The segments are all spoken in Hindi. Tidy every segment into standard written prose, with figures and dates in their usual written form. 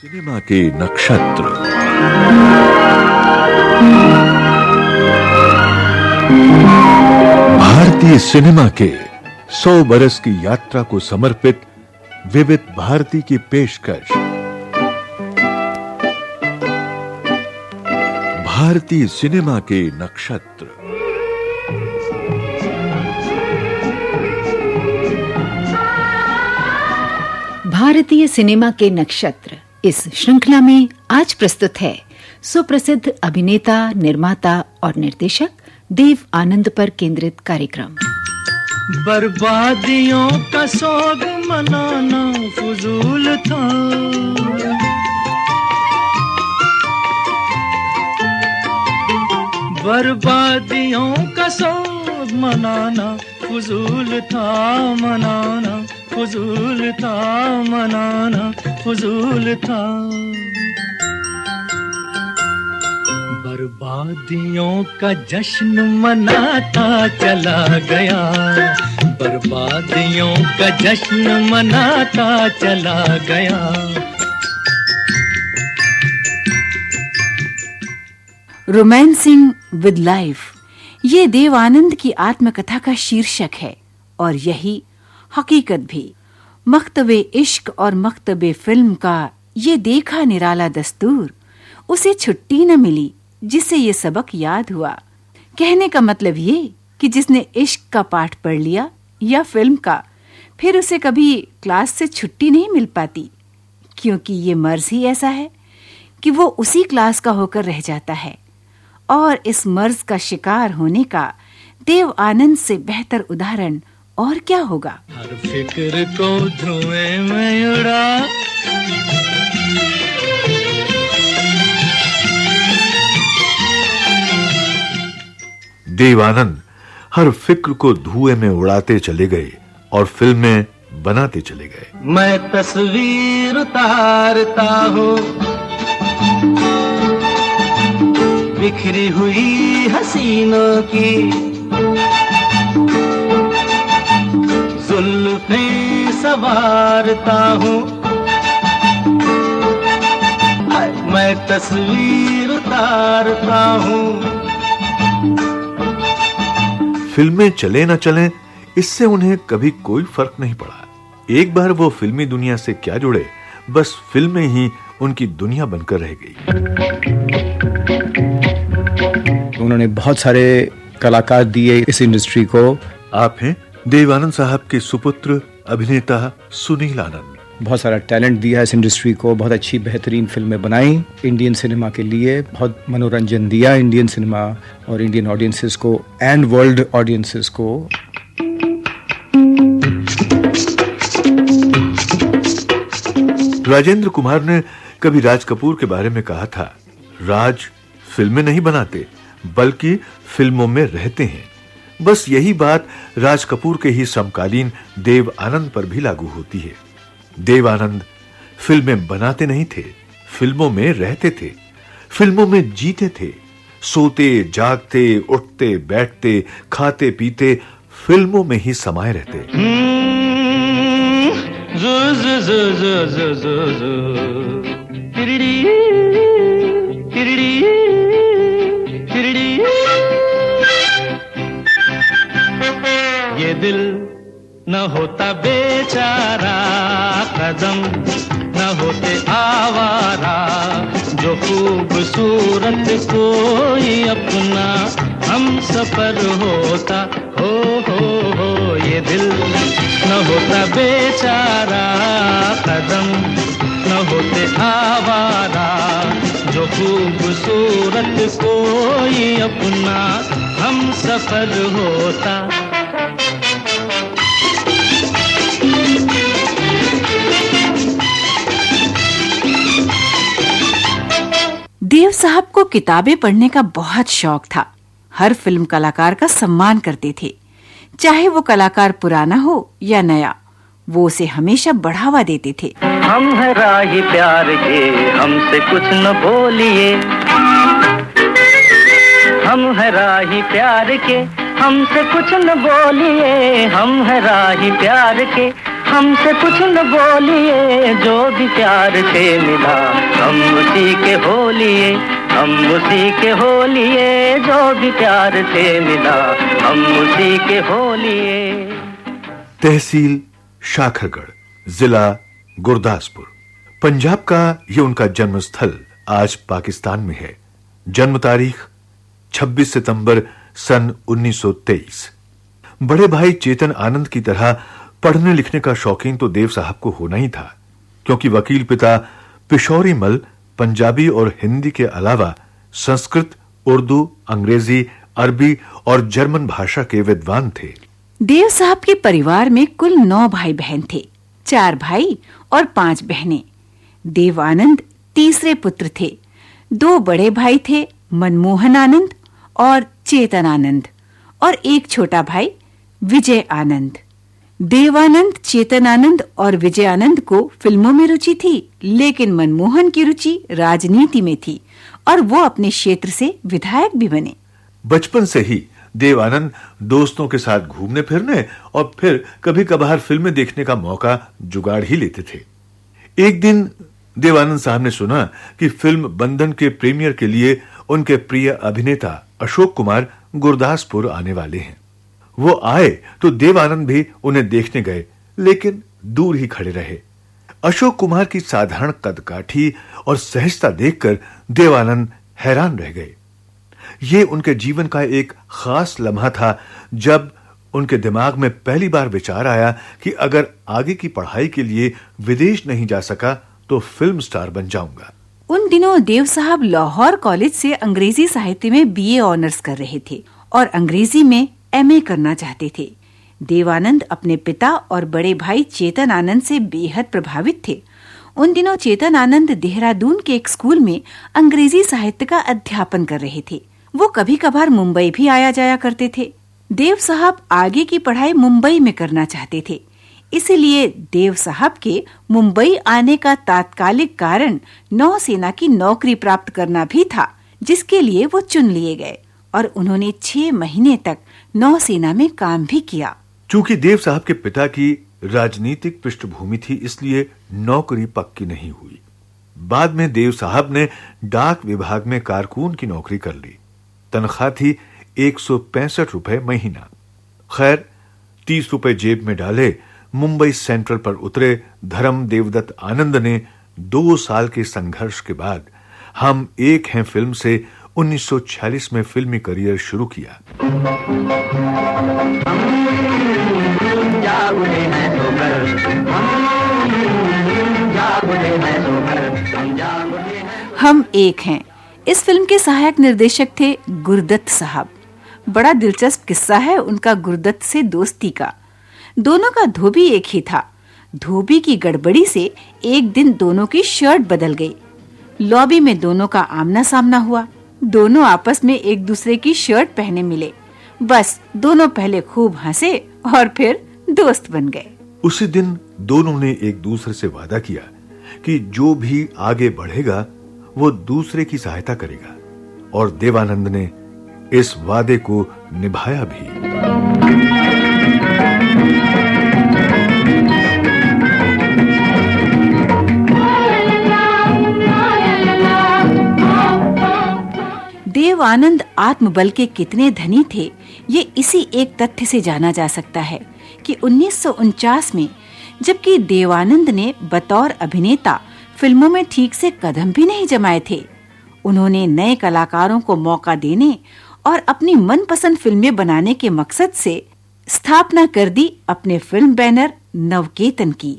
सिनेमा के नक्षत्र। भारतीय सिनेमा के 100 बरस की यात्रा को समर्पित विविध भारती की पेशकश। भारतीय सिनेमा के नक्षत्र। भारतीय सिनेमा के नक्षत्र इस श्रृंखला में आज प्रस्तुत है सुप्रसिद्ध अभिनेता, निर्माता और निर्देशक देव आनंद पर केंद्रित कार्यक्रम। बर्बादियों का सोग मनाना फजूल था, बर्बादियों का सोग मनाना फजूल था, मनाना फजूल था, मनाना फजूल था। बर्बादियों का जश्न मनाता चला गया, बर्बादियों का जश्न मनाता चला गया। रोमांसिंग विद लाइफ ये देव आनंद की आत्मकथा का शीर्षक है और यही हकीकत भी। मख्तबे इश्क और मख्तबे फिल्म का ये देखा निराला दस्तूर, उसे छुट्टी न मिली जिसे ये सबक याद हुआ। कहने का मतलब ये कि जिसने इश्क का पाठ पढ़ लिया या फिल्म का, फिर उसे कभी क्लास से छुट्टी नहीं मिल पाती, क्योंकि ये मर्ज ही ऐसा है कि वो उसी क्लास का होकर रह जाता है। और इस मर्ज का शिकार होने का देव आनंद से बेहतर उदाहरण और क्या होगा। हर फिक्र को धुएं में उड़ा, देव आनंद हर फिक्र को धुएं में उड़ाते चले गए और फिल्में बनाते चले गए। मैं तस्वीर उतारता हूँ बिखरी हुई हसीनों की, जुल्फें सवारता हूँ, मैं तस्वीर उतारता हूँ। फिल्में चले न चलें, इससे उन्हें कभी कोई फर्क नहीं पड़ा। एक बार वो फिल्मी दुनिया से क्या जुड़े, बस फिल्में ही उनकी दुनिया बनकर रह गई। उन्होंने बहुत सारे कलाकार दिए इस इंडस्ट्री को। आप हैं देव आनंद साहब के सुपुत्र अभिनेता सुनील आनंद। बहुत सारा टैलेंट दिया इस इंडस्ट्री को, बहुत अच्छी बेहतरीन फिल्में बनाई इंडियन सिनेमा के लिए, बहुत मनोरंजन दिया इंडियन सिनेमा और इंडियन ऑडियंसेस को एंड वर्ल्ड ऑडियंसेस को। राजेंद्र कुमार ने कभी राज कपूर के बारे में कहा था, राज फिल्में नहीं बनाते बल्कि फिल्मों में रहते हैं। बस यही बात राज कपूर के ही समकालीन देव आनंद पर भी लागू होती है। देव आनंद फिल्में बनाते नहीं थे, फिल्मों में रहते थे, फिल्मों में जीते थे, सोते जागते उठते बैठते खाते पीते फिल्मों में ही समाये रहते। ये दिल न होता बेचारा, कदम न होते आवारा, जो खूबसूरत कोई अपना हम सफर होता। हो ये दिल न होता बेचारा, कदम न होते आवारा, जो खूबसूरत कोई अपना हम सफर होता। देव साहब को किताबें पढ़ने का बहुत शौक था। हर फिल्म कलाकार का सम्मान करते थे, चाहे वो कलाकार पुराना हो या नया, वो उसे हमेशा बढ़ावा देते थे। हम है राही प्यार के, हमसे कुछ न बोलिए, हम है राही प्यार के, हमसे कुछ न बोलिए, हम है राही प्यार के, हमसे कुछ न बोलिए, जो भी प्यार से मिला हम उसी के हो लिए, हम उसी के हो लिए, जो भी प्यार से मिला हम उसी के हो लिए। तहसील शाखरगढ़, जिला गुरदासपुर, पंजाब का ये उनका जन्मस्थल आज पाकिस्तान में है। जन्म तारीख 26 सितंबर सन 1923। बड़े भाई चेतन आनंद की तरह पढ़ने लिखने का शौकीन तो देव साहब को होना ही था, क्योंकि वकील पिता पिशौरी मल पंजाबी और हिंदी के अलावा संस्कृत, उर्दू, अंग्रेजी, अरबी और जर्मन भाषा के विद्वान थे। देव साहब के परिवार में कुल 9 भाई बहन थे, 4 भाई और 5 बहनें। देव आनंद तीसरे पुत्र थे। 2 बड़े भाई थे, मनमोहन आनंद और चेतन आनंद, और एक छोटा भाई विजय आनंद। देवानंद, चेतन आनंद और विजय आनंद को फिल्मों में रुचि थी, लेकिन मनमोहन की रुचि राजनीति में थी और वो अपने क्षेत्र से विधायक भी बने। बचपन से ही देवानंद दोस्तों के साथ घूमने फिरने और फिर कभी कभार फिल्में देखने का मौका जुगाड़ ही लेते थे। एक दिन देवानंद साहब ने सुना कि फिल्म बंधन के प्रीमियर के लिए उनके प्रिय अभिनेता अशोक कुमार गुरदासपुर आने वाले हैं। वो आए तो देवानंद भी उन्हें देखने गए, लेकिन दूर ही खड़े रहे। अशोक कुमार की साधारण कदकाठी और सहजता देखकर देवानंद हैरान रह गए। ये उनके जीवन का एक खास लम्हा था जब उनके दिमाग में पहली बार विचार आया कि अगर आगे की पढ़ाई के लिए विदेश नहीं जा सका तो फिल्म स्टार बन जाऊंगा। उन दिनों देव साहब लाहौर कॉलेज से अंग्रेजी साहित्य में बीए ऑनर्स कर रहे थे और अंग्रेजी में एमए करना चाहते थे। देवानंद अपने पिता और बड़े भाई चेतन आनंद से बेहद प्रभावित थे। उन दिनों चेतन आनंद देहरादून के एक स्कूल में अंग्रेजी साहित्य का अध्यापन कर रहे थे। वो कभी कभार मुंबई भी आया जाया करते थे। देव साहब आगे की पढ़ाई मुंबई में करना चाहते थे, इसलिए देव साहब के मुंबई आने का तात्कालिक कारण नौसेना की नौकरी प्राप्त करना भी था, जिसके लिए वो चुन लिए गए और उन्होंने 6 महीने तक नौसेना में काम भी किया। चूंकि देव साहब के पिता की राजनीतिक पृष्ठभूमि थी, इसलिए नौकरी पक्की नहीं हुई। बाद में देव साहब ने डाक विभाग में कारकून की नौकरी कर ली। तनख्वाह थी 165 रुपए महीना। खैर, 30 रुपए जेब में डाले मुंबई सेंट्रल पर उतरे धर्म देवदत्त आनंद ने 2 साल के संघर्ष के बाद हम एक हैं फिल्म से 1946 में फिल्मी करियर शुरू किया। हम एक हैं इस फिल्म के सहायक निर्देशक थे गुरदत्त साहब। बड़ा दिलचस्प किस्सा है उनका गुरदत्त से दोस्ती का। दोनों का धोबी एक ही था। धोबी की गड़बड़ी से एक दिन दोनों की शर्ट बदल गई। लॉबी में दोनों का आमना सामना हुआ। दोनों आपस में एक दूसरे की शर्ट पहने मिले। बस दोनों पहले खूब हंसे और फिर दोस्त बन गए। उसी दिन दोनों ने एक दूसरे से वादा किया कि जो भी आगे बढ़ेगा वो दूसरे की सहायता करेगा, और देवानंद ने इस वादे को निभाया भी। देव आनंद आत्मबल के कितने धनी थे, ये इसी एक तथ्य से जाना जा सकता है कि 1949 में जबकि देवानंद ने बतौर अभिनेता फिल्मों में ठीक से कदम भी नहीं जमाए थे, उन्होंने नए कलाकारों को मौका देने और अपनी मनपसंद फिल्में बनाने के मकसद से स्थापना कर दी अपने फिल्म बैनर नवकेतन की।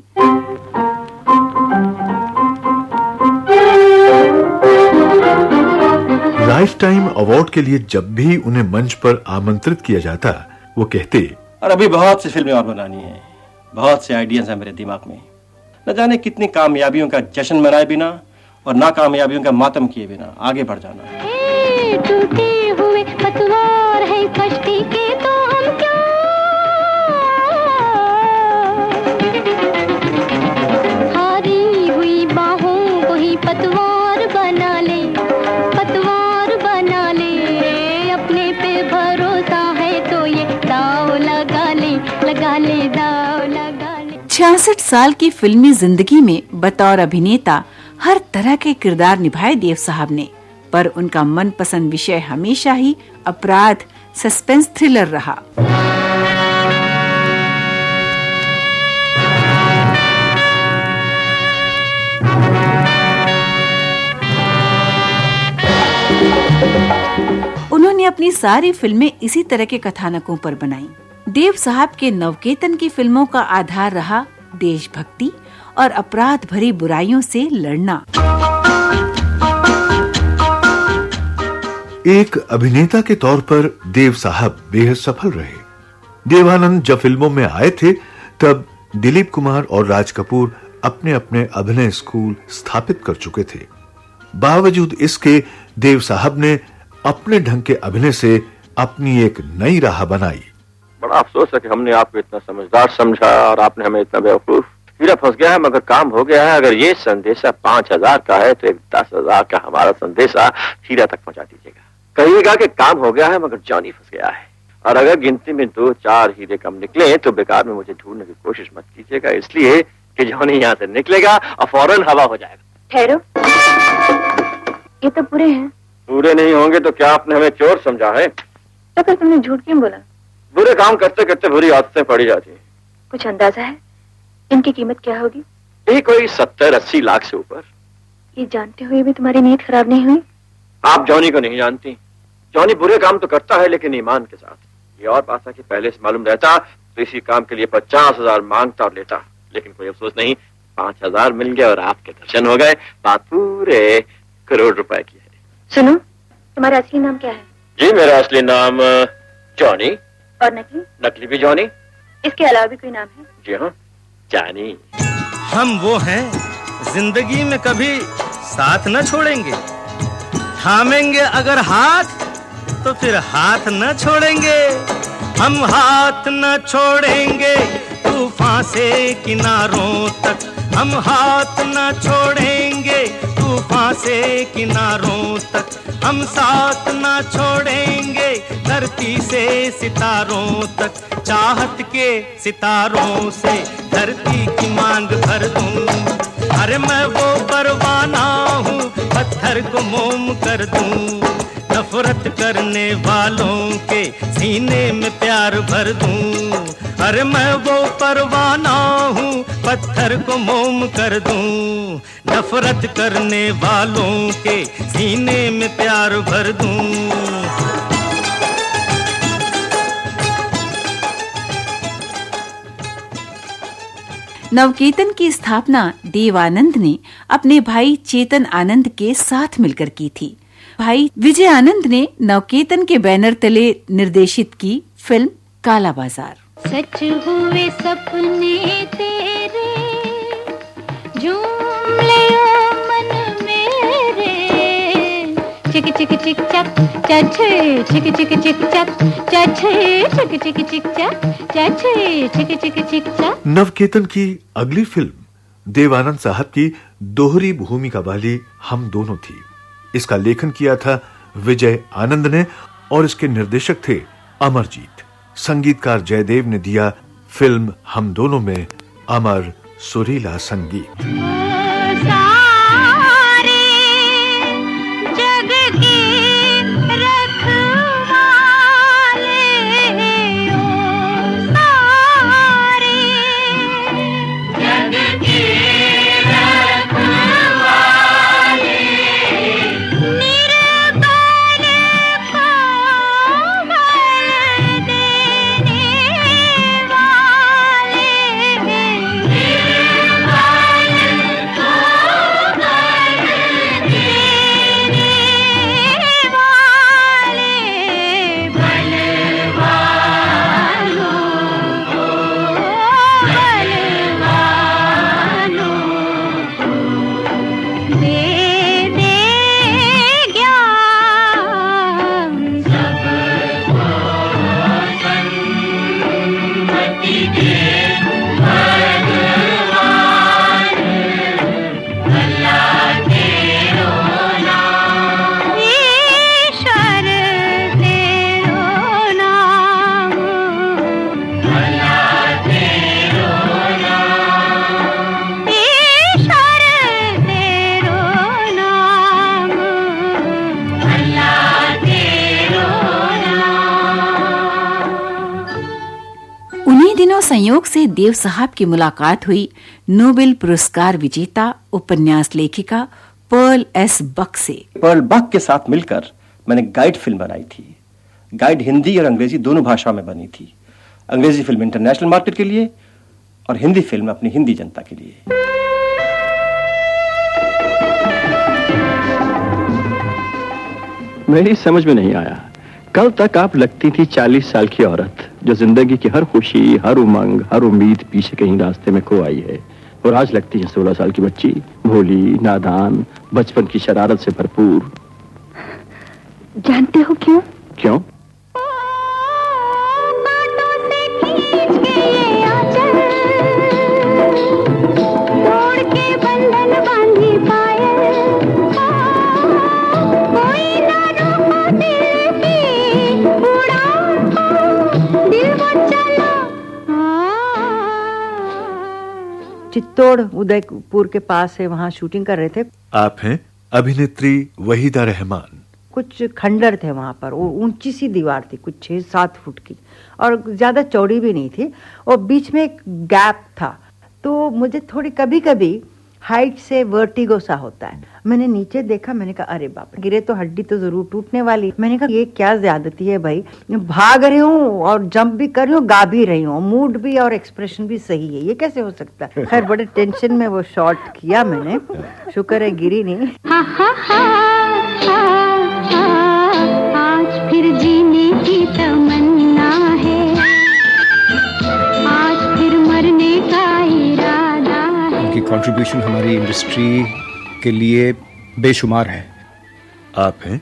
लाइफ टाइम अवार्ड के लिए जब भी उन्हें मंच पर आमंत्रित किया जाता, वो कहते, और अभी बहुत सी फिल्में और बनानी है, बहुत से आइडियाज हैं मेरे दिमाग में। न जाने कितनी कामयाबियों का जश्न मनाए बिना और नाकामयाबियों का मातम किए बिना आगे बढ़ जाना। टूटे हुए पतवार है कश्ती के, तो हम क्या हारी हुई बाहों को ही पतवार बना ले, पतवार बना ले। अपने पे भरोसा है तो ये दाव लगा ले, लगा ले दाव लगा ले। 66 साल की फिल्मी जिंदगी में बतौर अभिनेता हर तरह के किरदार निभाए देव साहब ने, पर उनका मनपसंद विषय हमेशा ही अपराध सस्पेंस थ्रिलर रहा। उन्होंने अपनी सारी फिल्में इसी तरह के कथानकों पर बनाई। देव साहब के नवकेतन की फिल्मों का आधार रहा देशभक्ति और अपराध भरी बुराइयों से लड़ना। एक अभिनेता के तौर पर देव साहब बेहद सफल रहे। देवानंद जब फिल्मों में आए थे तब दिलीप कुमार और राज कपूर अपने अपने अभिनय स्कूल स्थापित कर चुके थे। बावजूद इसके देव साहब ने अपने ढंग के अभिनय से अपनी एक नई राह बनाई। बड़ा अफसोस है कि हमने आपको इतना समझदार समझा और आपने हमें इतना बेवकूफ। हीरा फंस गया है मगर काम हो गया है। अगर ये संदेशा 5000 का है तो एक 10,000 का हमारा संदेशा हीरा तक पहुंचा दीजिएगा। कहिएगा कि काम हो गया है मगर जॉनी फंस गया है। और अगर गिनती में 2-4 हीरे कम निकले तो बेकार में मुझे ढूंढने की कोशिश मत कीजिएगा, इसलिए कि जॉनी यहाँ से निकलेगा और फौरन हवा हो जाएगा। ठहरो, ये तो पूरे हैं। पूरे नहीं होंगे तो क्या आपने हमें चोर समझा है? तो फिर तुमने झूठ क्यों बोला? बुरे काम करते करते बुरी आदतें पड़ी जाती हैं। कुछ अंदाजा है इनकी कीमत क्या होगी? यही कोई 70-80 लाख से ऊपर। ये जानते हुए भी तुम्हारी नीयत खराब नहीं हुई? आप जॉनी को नहीं जानती। जॉनी बुरे काम तो करता है लेकिन ईमान के साथ। ये और बात है कि पहले से मालूम रहता तो इसी काम के लिए 50,000 मांगता और लेता, लेकिन कोई अफसोस नहीं, 5,000 मिल गए और आपके दर्शन हो गए। बात पूरे करोड़ रुपए की है। सुनो, तुम्हारा असली नाम क्या है? जी मेरा असली नाम जॉनी। और नकली? नकली भी जॉनी। इसके अलावा भी कोई नाम है? जी हाँ, जानी। हम वो हैं जिंदगी में कभी साथ न छोड़ेंगे, थामेंगे अगर हाथ तो फिर हाथ न छोड़ेंगे। हम हाथ न छोड़ेंगे तूफान से किनारों तक, हम हाथ न छोड़ेंगे तूफान से किनारों तक। हम साथ न छोड़ेंगे धरती से सितारों तक, चाहत के सितारों से धरती की मांग भर दूं। अरे मैं वो परवाना हूँ पत्थर को मोम कर दूं, नफरत करने वालों के सीने में प्यार भर दूं। अरे मैं वो परवाना हूँ पत्थर को मोम कर दूं, नफरत करने वालों के सीने में प्यार भर दूं। नवकेतन की स्थापना देव आनंद ने अपने भाई चेतन आनंद के साथ मिलकर की थी। भाई विजय आनंद ने नवकेतन के बैनर तले निर्देशित की फिल्म काला बाजार। सच हुए सपने तेरे, झूम ले ओ मन मेरे, चिक चिक चिक चक चछे, चिक चिक चिक चक चछे, चिक चिक चिक चक चछे, चिक चिक चिक चक। नवकेतन की अगली फिल्म देवानंद साहब की दोहरी भूमिका वाली हम दोनों थी। इसका लेखन किया था विजय आनंद ने और इसके निर्देशक थे अमरजीत। संगीतकार जयदेव ने दिया फिल्म हम दोनों में अमर सुरीला संगीत। संयोग से देव साहब की मुलाकात हुई नोबेल पुरस्कार विजेता उपन्यास लेखिका पर्ल एस बक से। पर्ल बक के साथ मिलकर मैंने गाइड फिल्म बनाई थी। गाइड हिंदी और अंग्रेजी दोनों भाषाओं में बनी थी। अंग्रेजी फिल्म इंटरनेशनल मार्केट के लिए और हिंदी फिल्म अपनी हिंदी जनता के लिए। मेरी समझ में नहीं आया, कल तक आप लगती थी 40 साल की औरत जो जिंदगी की हर खुशी, हर उमंग, हर उम्मीद पीछे कहीं रास्ते में खो आई है, और आज लगती है 16 साल की बच्ची, भोली, नादान, बचपन की शरारत से भरपूर। जानते हो क्यों? क्यों? चित्तौड़ उदयपुर के पास है, वहाँ शूटिंग कर रहे थे। आप हैं अभिनेत्री वहीदा रहमान। कुछ खंडर थे वहाँ पर, वो ऊंची सी दीवार थी, कुछ 6-7 फुट की, और ज्यादा चौड़ी भी नहीं थी, और बीच में एक गैप था। तो मुझे थोड़ी कभी कभी हाइट से वर्टिगो सा होता है। मैंने नीचे देखा, मैंने कहा अरे बाप, गिरे तो हड्डी तो जरूर टूटने वाली। मैंने कहा ये क्या ज्यादती है भाई, भाग रही हूँ और जंप भी कर रही हूँ, गा भी रही हूँ, मूड भी और एक्सप्रेशन भी सही है, ये कैसे हो सकता है। खैर बड़े टेंशन में वो शॉट किया मैंने, शुक्र है गिरी नहीं। आज फिर जीने की तमन्ना है, आज फिर मरने का इरादा है। उनकी कंट्रीब्यूशन हमारी इंडस्ट्री के लिए बेशुमार है। आप हैं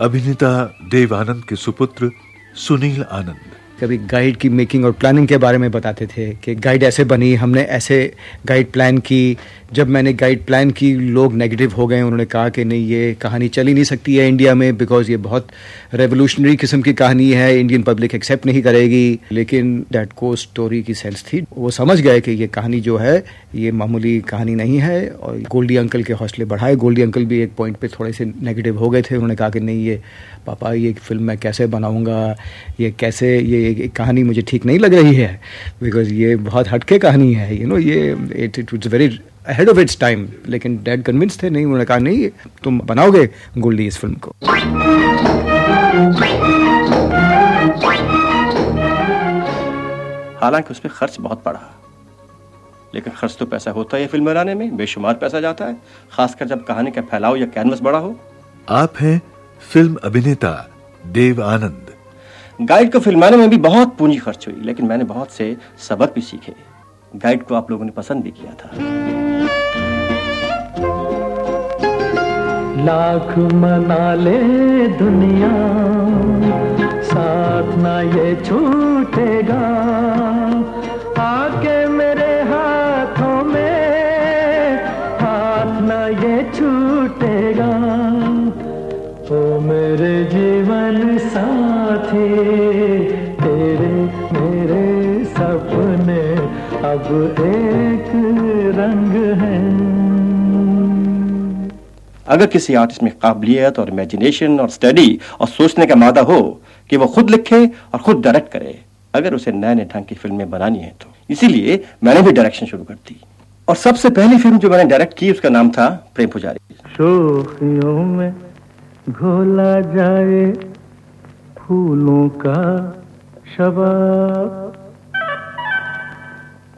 अभिनेता देव आनंद के सुपुत्र सुनील आनंद। कभी गाइड की मेकिंग और प्लानिंग के बारे में बताते थे कि गाइड ऐसे बनी, हमने ऐसे गाइड प्लान की। जब मैंने गाइड प्लान की, लोग नेगेटिव हो गए, उन्होंने कहा कि नहीं, ये कहानी चल ही नहीं सकती है इंडिया में, बिकॉज ये बहुत रेवोल्यूशनरी किस्म की कहानी है, इंडियन पब्लिक एक्सेप्ट नहीं करेगी। लेकिन डैड को स्टोरी की सेंस थी, वो समझ गए कि ये कहानी जो है ये मामूली कहानी नहीं है, और गोल्डी अंकल के हौसले बढ़ाए। गोल्डी अंकल भी एक पॉइंट पे थोड़े से नेगेटिव हो गए थे, उन्होंने कहा कि नहीं, ये पापा ये फिल्म मैं कैसे बनाऊंगा, ये कैसे, ये कहानी मुझे ठीक नहीं लग रही है, बिकॉज ये बहुत हटके कहानी है, यू नो, ये it was very ahead of its time। लेकिन डैड कन्विंस थे, नहीं, उन्होंने कहा नहीं, तुम बनाओगे गोल्डी इस फिल्म को। हालांकि उसमें खर्च बहुत पड़ा, लेकिन खर्च तो पैसा होता है फिल्म बनाने में, बेशुमार पैसा जाता है, खासकर जब कहानी का फैलाव या कैनवस बड़ा हो। आप हैं फिल्म अभिनेता देव आनंद। गाइड को फिल्माने में भी बहुत पूंजी खर्च हुई, लेकिन मैंने बहुत से सबक भी सीखे। गाइड को आप लोगों ने पसंद भी किया था। लाख मना ले दुनिया, साथ ना ये छूटेगा, आके मेरे हाथों में हाथ ना ये छूटेगा। ओ मेरे जीवन साथी, तेरे मेरे सपने अब एक रंग है। अगर किसी आर्टिस्ट में काबिलियत और इमेजिनेशन और स्टडी और सोचने का मादा हो कि वो खुद लिखे और खुद डायरेक्ट करे, अगर उसे नए नए ढंग की फिल्में बनानी है, तो इसीलिए मैंने भी डायरेक्शन शुरू कर दी। और सबसे पहली फिल्म जो मैंने डायरेक्ट की उसका नाम था प्रेम पुजारी। शोखियों में घोला जाए फूलों का शबाब,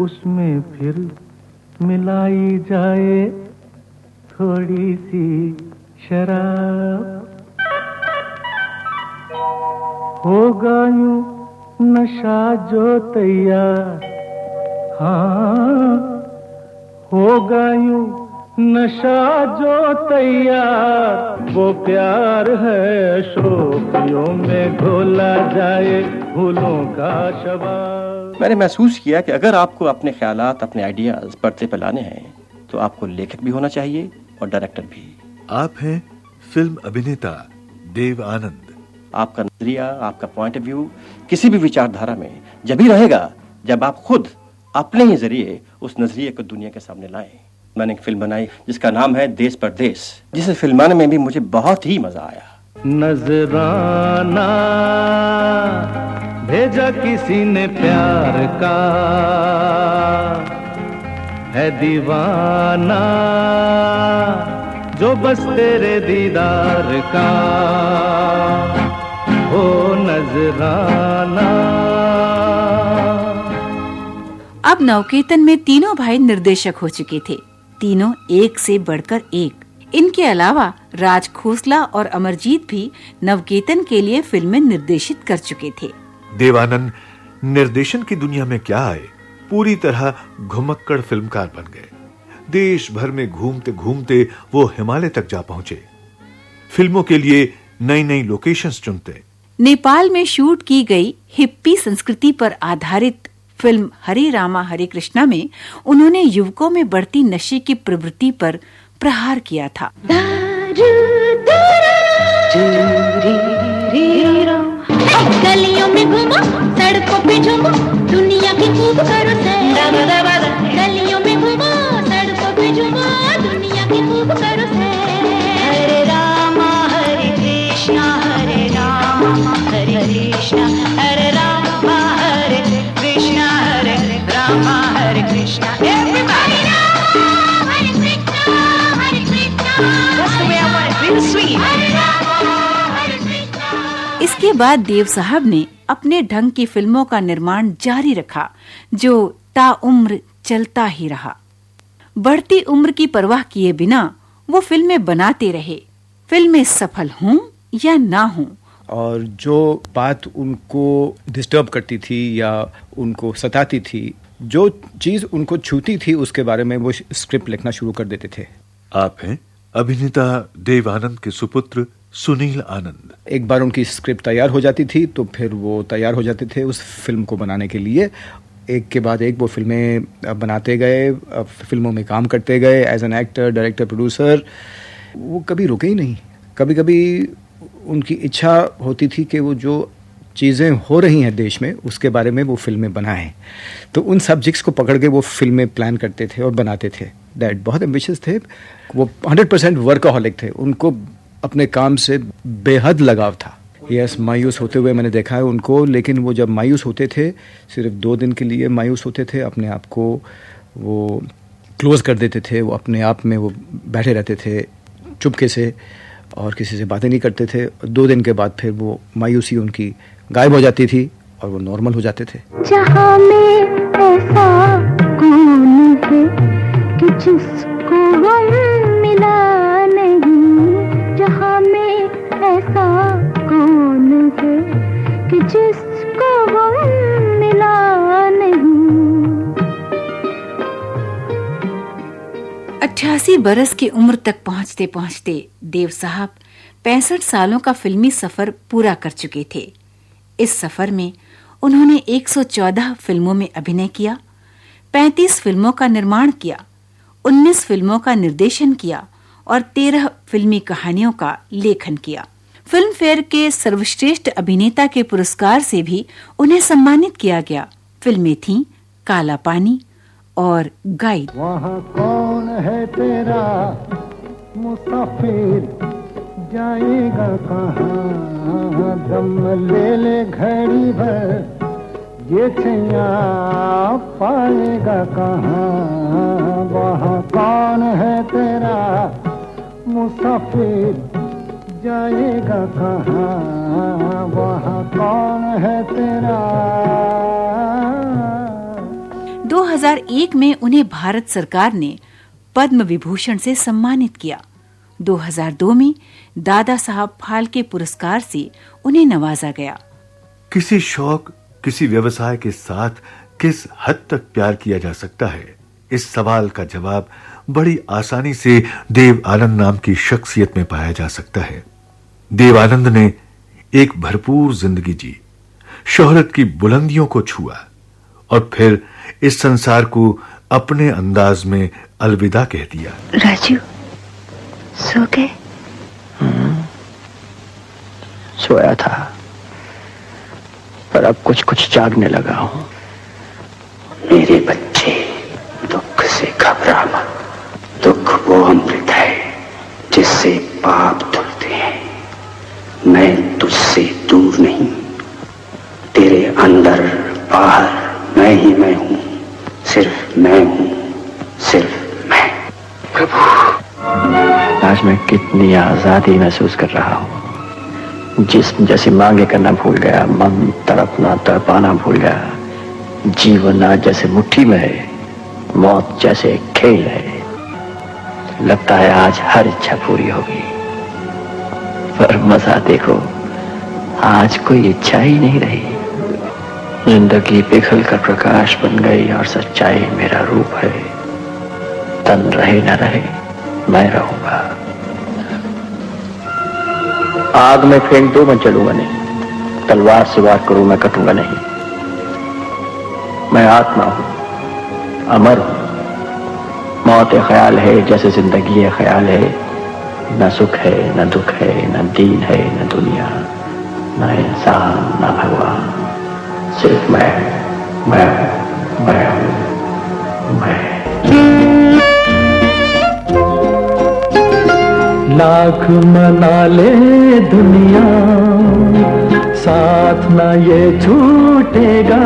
उसमें फिर मिलाई जाए थोड़ी सी शराब, होगा यूं नशा जो तैयार, हाँ होगा यूं नशा जो तैयार, वो प्यार है शोखियों में घोला जाए फूलों का शबाब। मैंने महसूस किया कि अगर आपको अपने ख्यालात, अपने आइडियाज पर्दे पे लाने हैं, तो आपको लेखक भी होना चाहिए और डायरेक्टर भी। आप हैं फिल्म अभिनेता देव आनंद। आपका नजरिया, आपका पॉइंट ऑफ व्यू किसी भी विचारधारा में जब ही रहेगा जब आप खुद अपने ही जरिए उस नजरिए को दुनिया के सामने लाएं। मैंने एक फिल्म बनाई जिसका नाम है देश परदेश, जिसे फिल्माने में भी मुझे बहुत ही मजा आया। नजराना भेजा किसी ने प्यार का है दीवाना जो बस तेरे दीदार का हो नजराना। अब नवकेतन में तीनों भाई निर्देशक हो चुके थे, तीनों एक से बढ़कर एक। इनके अलावा राज खोसला और अमरजीत भी नवकेतन के लिए फिल्में निर्देशित कर चुके थे। देवानंद निर्देशन की दुनिया में क्या आए, पूरी तरह घुमक्कड़ फिल्मकार बन गए। देश भर में घूमते घूमते वो हिमालय तक जा पहुंचे। फिल्मों के लिए नई नई लोकेशंस चुनते। नेपाल में शूट की गई हिप्पी संस्कृति पर आधारित फिल्म हरे रामा हरे कृष्णा में उन्होंने युवकों में बढ़ती नशे की प्रवृत्ति पर प्रहार किया था। गलियों में घूमो, सड़कों पे झूमो, दुनिया की खूब करो सैर। गलियों में घूमो, सड़कों पे झूमो, दुनिया की खूब करो सैर। हरे रामा हरे कृष्णा हरे रामा हरे कृष्णा हरे रामा हरे कृष्णा हरे रामा हरे Krishna. Everybody Rama Hare Krishna Hare Krishna, that's the way I want it, real sweet. इसके बाद देव साहब ने अपने ढंग की फिल्मों का निर्माण जारी रखा, जो ताउम्र चलता ही रहा। बढ़ती उम्र की परवाह किए बिना वो फिल्में बनाते रहे, फिल्में सफल हों या ना हों। और जो बात उनको डिस्टर्ब करती थी या उनको सताती थी, जो चीज उनको छूती थी, उसके बारे में वो स्क्रिप्ट लिखना शुरू कर देते थे। आप हैं अभिनेता देव आनंद के सुपुत्र सुनील आनंद। एक बार उनकी स्क्रिप्ट तैयार हो जाती थी तो फिर वो तैयार हो जाते थे उस फिल्म को बनाने के लिए। एक के बाद एक वो फिल्में बनाते गए, फिल्मों में काम करते गए as an actor, director, producer. वो कभी रुके ही नहीं। कभी कभी उनकी इच्छा होती थी कि वो जो चीज़ें हो रही हैं देश में उसके बारे में वो फिल्में बनाएं। तो उन सब्जेक्ट्स को पकड़ के वो फिल्में प्लान करते थे और बनाते थे। दैट बहुत एम्बिशियस थे। वो 100% वर्कaholic थे। उनको अपने काम से बेहद लगाव था। यस, मायूस होते हुए मैंने देखा है उनको, लेकिन वो जब मायूस होते थे सिर्फ 2 दिन के लिए मायूस होते थे। अपने आप को वो क्लोज कर देते थे। वो अपने आप में वो बैठे रहते थे चुपके से और किसी से बातें नहीं करते थे। 2 दिन के बाद फिर वो मायूसी उनकी गायब हो जाती थी और वो नॉर्मल हो जाते थे। जहाँ में ऐसा कौन है कि जिसको गम मिला नहीं, जहाँ में ऐसा कौन है कि जिसको गम मिला नहीं। 88 बरस की उम्र तक पहुंचते पहुंचते देव साहब 65 सालों का फिल्मी सफर पूरा कर चुके थे। इस सफर में उन्होंने 114 फिल्मों में अभिनय किया, 35 फिल्मों का निर्माण किया, 19 फिल्मों का निर्देशन किया और 13 फिल्मी कहानियों का लेखन किया। फिल्म फेयर के सर्वश्रेष्ठ अभिनेता के पुरस्कार से भी उन्हें सम्मानित किया गया। फिल्में थीं काला पानी और गाइड। वहाँ कौन है तेरा मुसाफिर, जाएगा कहाँ, दम ले ले घड़ी भर, ये छैया पाएगा कहाँ। वहाँ कौन है तेरा मुसाफिर, जाएगा कहाँ, वहाँ कौन है तेरा। 2001 में उन्हें भारत सरकार ने पद्म विभूषण से सम्मानित किया। 2002 में दादा साहब फाल्के पुरस्कार से उन्हें नवाजा गया। किसी शौक, किसी व्यवसाय के साथ किस हद तक प्यार किया जा सकता है, इस सवाल का जवाब बड़ी आसानी से देव आनंद नाम की शख्सियत में पाया जा सकता है। देव आनंद ने एक भरपूर जिंदगी जी, शोहरत की बुलंदियों को छुआ और फिर इस संसार को अपने अंदाज में अलविदा कह दिया। राजू, सो गए? सोया था, पर अब कुछ कुछ जागने लगा हूं। मेरे बच्चे, दुख से घबरा मत। दुख वो अमृत है जिससे पाप धुलते हैं। मैं तुझसे दूर नहीं, तेरे अंदर बाहर मैं ही मैं हूं, सिर्फ मैं हूं, सिर्फ मैं। प्रभु, आज मैं कितनी आजादी महसूस कर रहा हूं। जिस्म जैसे मांगे करना भूल गया, मन तड़पना तड़पाना भूल गया। जीवन आज जैसे मुट्ठी में है, मौत जैसे खेल है। लगता है आज हर इच्छा पूरी होगी, पर मजा देखो, आज कोई इच्छा ही नहीं रही। जिंदगी पिघल कर प्रकाश बन गई और सच्चाई मेरा रूप है। तन रहे न रहे, मैं रहूंगा। आग में फेंक दो, मैं जलूंगा नहीं। तलवार से वार करूं, मैं कटूंगा नहीं। मैं आत्मा हूं, अमर हूं। मौत एक ख्याल है जैसे जिंदगी एक ख्याल है। न सुख है, न दुख है, न दीन है, न दुनिया, न इंसान, न भगवान। सिर्फ मैं हूं, मैं। लाख मना ले दुनिया, साथ ना ये छूटेगा।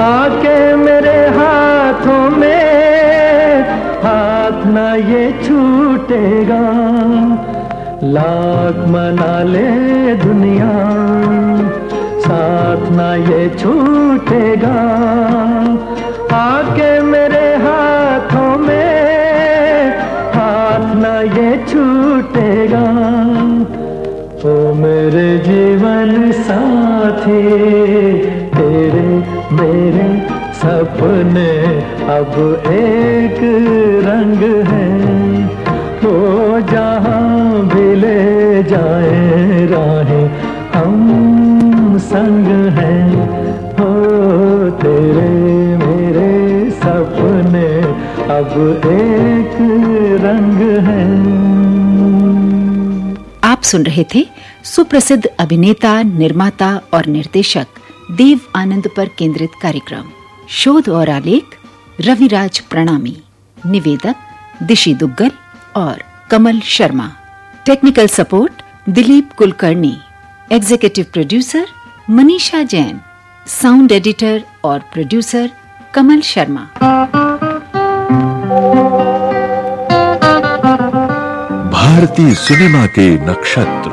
आके मेरे हाथों में, हाथ ना ये छूटेगा। लाख मना ले दुनिया, साथ ना ये छूटेगा। आके मेरे हाथों में, हाथ ना ये छूटेगा। ओ मेरे जीवन साथी, तेरे मेरे सपने अब एक रंग है। वो जहां भी ले जाए राहें, हम संग हैं। हो तेरे मेरे सपने अब एक रंग है। आप सुन रहे थे सुप्रसिद्ध अभिनेता, निर्माता और निर्देशक देव आनंद पर केंद्रित कार्यक्रम। शोध और आलेख रविराज प्रणामी, निवेदक दिशी दुग्गल और Kamal Sharma, technical support Dilip Kulkarni, executive producer Manisha Jain, sound editor और प्रोड्यूसर कमल शर्मा। भारतीय सिनेमा के नक्षत्र